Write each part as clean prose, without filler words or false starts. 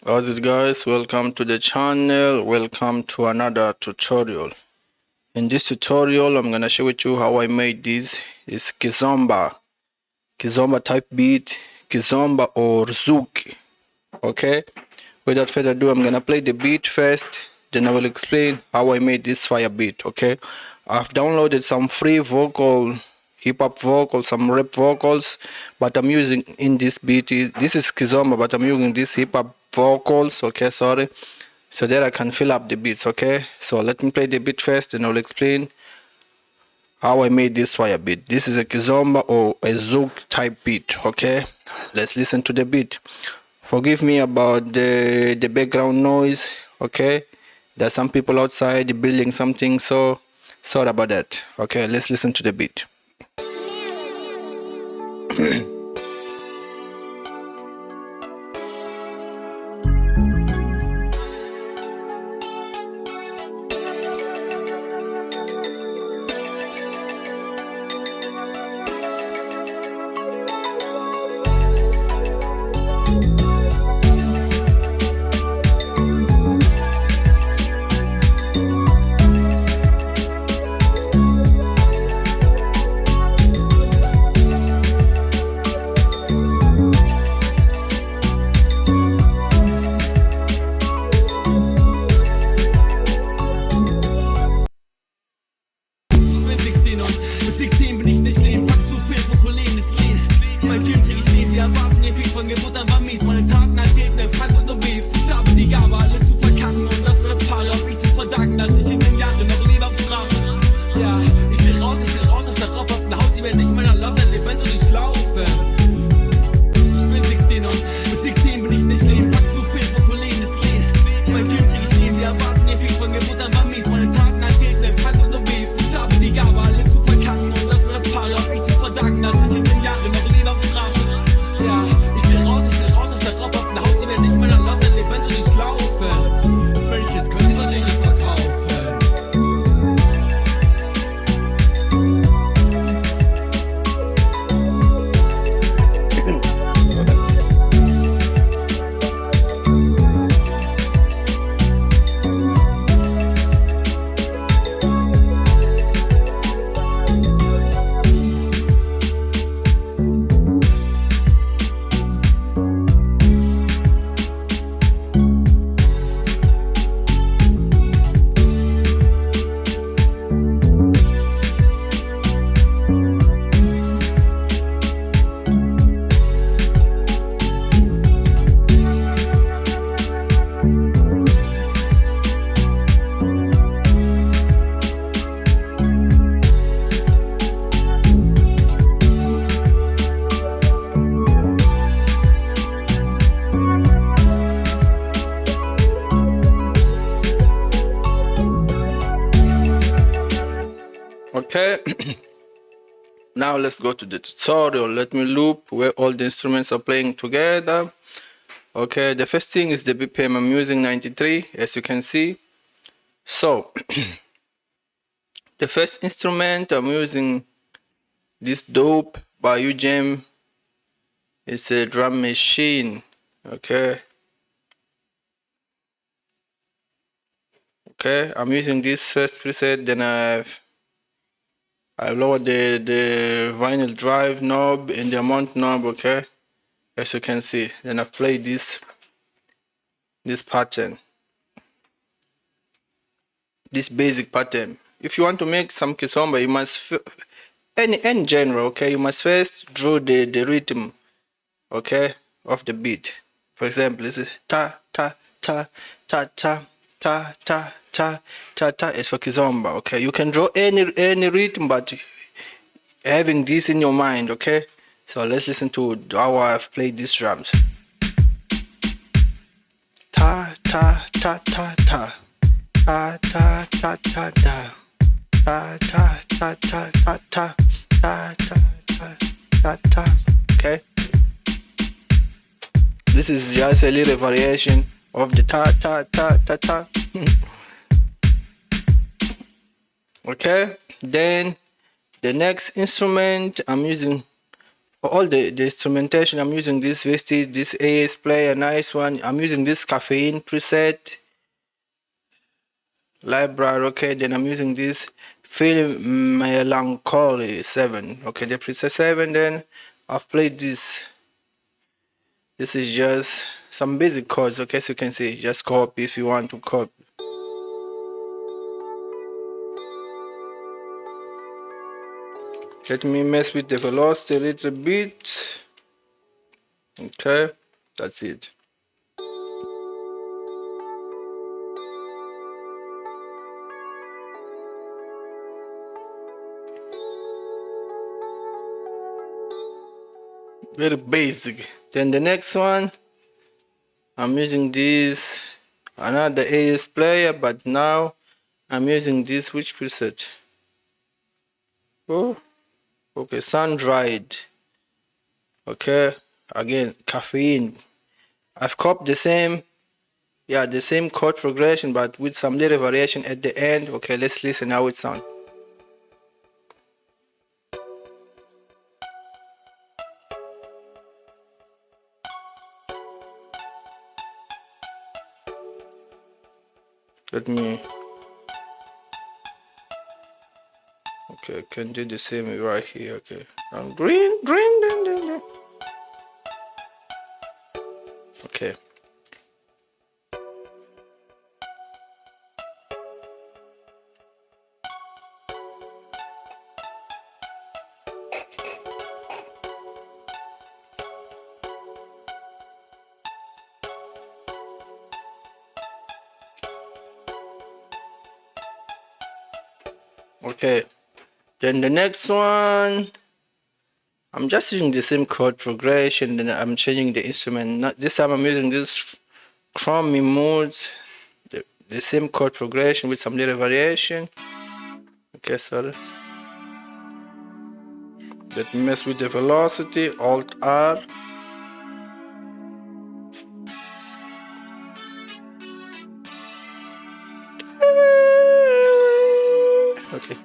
How's it, guys? Welcome to the channel. Welcome to another tutorial. In this tutorial I'm gonna share with you how I made this Kizomba type beat, Kizomba or Zouk. Okay, without further ado, I'm gonna play the beat first, then I will explain how I made this fire beat. Okay, I've downloaded some free vocal, hip-hop vocals, some rap vocals, but I'm using in this beat this is Kizomba, but I'm using this hip-hop vocals, okay, sorry, so that I can fill up the beats. Okay, so let me play the beat first and I'll explain how I made this fire beat. This is a Kizomba or a Zouk type beat. Okay, let's listen to the beat. Forgive me about the background noise. Okay, there's some people outside building something, so sorry about that. Okay, let's listen to the beat. Okay, now let's go to the tutorial. Let me loop where all the instruments are playing together. Okay, the first thing is the BPM. I'm using 93, as you can see. So the first instrument I'm using, this Dope by UJM. It's a drum machine. Okay, I'm using this first preset, then I lowered the vinyl drive knob and the amount knob. Okay, as you can see, then I've played this pattern, this basic pattern. If you want to make some Kizomba, you must any genre, okay, you must first draw the rhythm, okay, of the beat. For example, this is ta ta ta ta ta ta ta ta ta ta. It's for Kizomba. Okay, you can draw any rhythm, but having this in your mind. Okay, so let's listen to how I've played these drums. Ta ta ta ta ta ta ta ta ta ta ta ta ta ta ta ta ta ta ta ta. Okay, this is just a little variation of the ta ta ta ta ta. Okay, then the next instrument I'm using all the instrumentation, I'm using this Vestige, this AS player, nice one. I'm using this caffeine preset library. Okay, then I'm using this Feel Melancholy 7. Okay, the preset 7. Then I've played this. This is just some basic chords. Okay, so you can see, just copy if you want to copy. Let me mess with the velocity a little bit. Okay, that's it. Very basic. Then the next one, I'm using this another AS player, but now I'm using this which preset? Oh, okay, sun dried. Okay, again caffeine. I've copied the same, yeah, the same chord progression, but with some little variation at the end. Okay, let's listen how it sounds. Let me. Okay, I can do the same right here. Okay, green, green, green, green, green. Okay. Okay. Then the next one, I'm just using the same chord progression. Then I'm changing the instrument. Not this time. I'm using this chrome modes, the same chord progression with some little variation. Okay, sorry. Let me mess with the velocity. Alt R. Okay.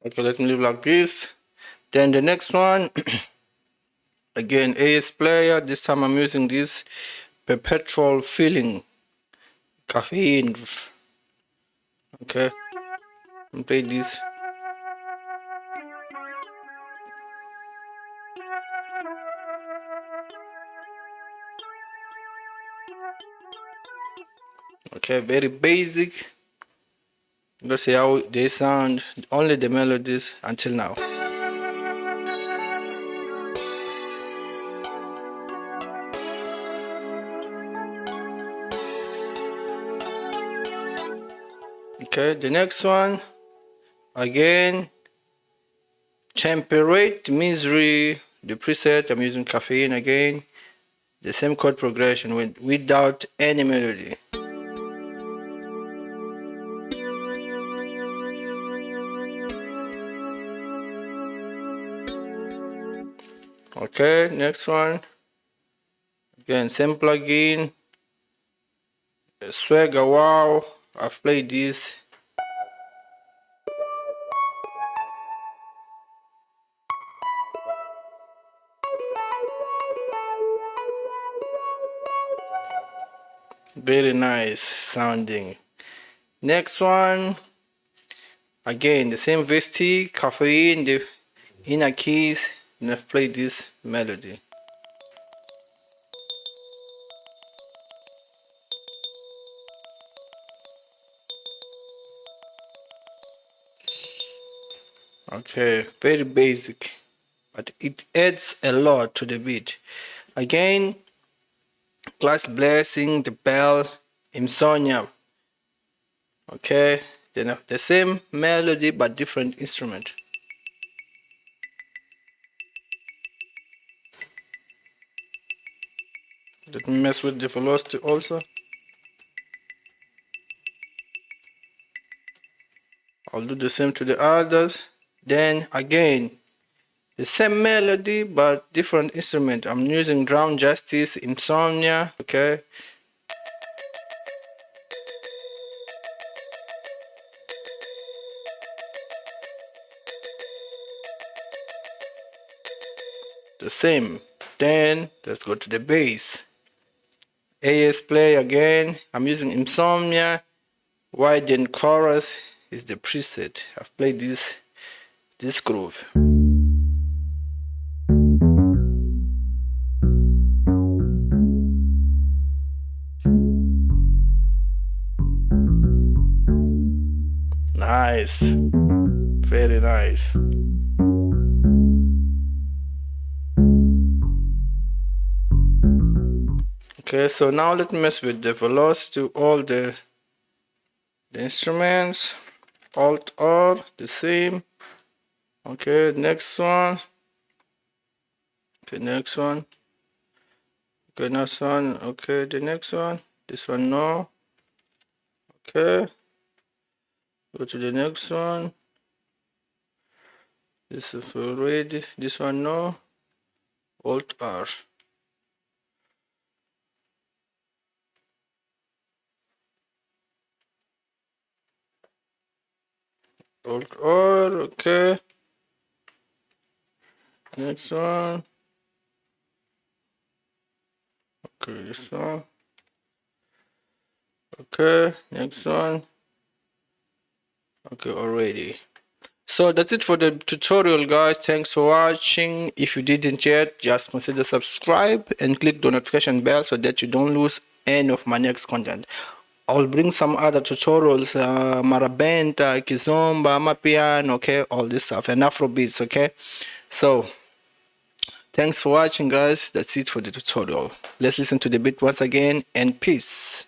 Okay, let me leave like this. Then the next one, again AS player. This time I'm using this perpetual feeling caffeine. Okay, and play this. Okay, very basic. Let's see how they sound. Only the melodies until now. Okay, the next one, again, temperate misery. The preset, I'm using caffeine again. The same chord progression without any melody. Okay, next one. Again, same plugin. Swagger wow. I've played this. Very nice sounding. Next one. Again, the same VST, caffeine, the inner keys, and I've played this melody. Okay, very basic, but it adds a lot to the beat. Again, class blessing, the bell, insomnia. Okay, then the same melody but different instrument. Let me mess with the velocity also. I'll do the same to the others. Then again, the same melody but different instrument. I'm using drum justice, insomnia. Okay. The same. Then let's go to the bass. AS play again. I'm using insomnia. Widen chorus is the preset. I've played this groove. Nice. Very nice. Okay, so now let me mess with the velocity, all the instruments. Alt R, the same. Okay, next one. Okay, next one. Okay, next one. Okay, the next one. This one, no. Okay. Go to the next one. This is already. This one, no. Alt R. Alt R, okay. Next one. Okay, this one. Okay, next one. Okay, already. So that's it for the tutorial, guys. Thanks for watching. If you didn't yet, just consider subscribe and click the notification bell so that you don't lose any of my next content. I'll bring some other tutorials, marabenta, kizomba, amapiano, okay, all this stuff, and afro beats, okay. So thanks for watching, guys. That's it for the tutorial. Let's listen to the beat once again, and peace.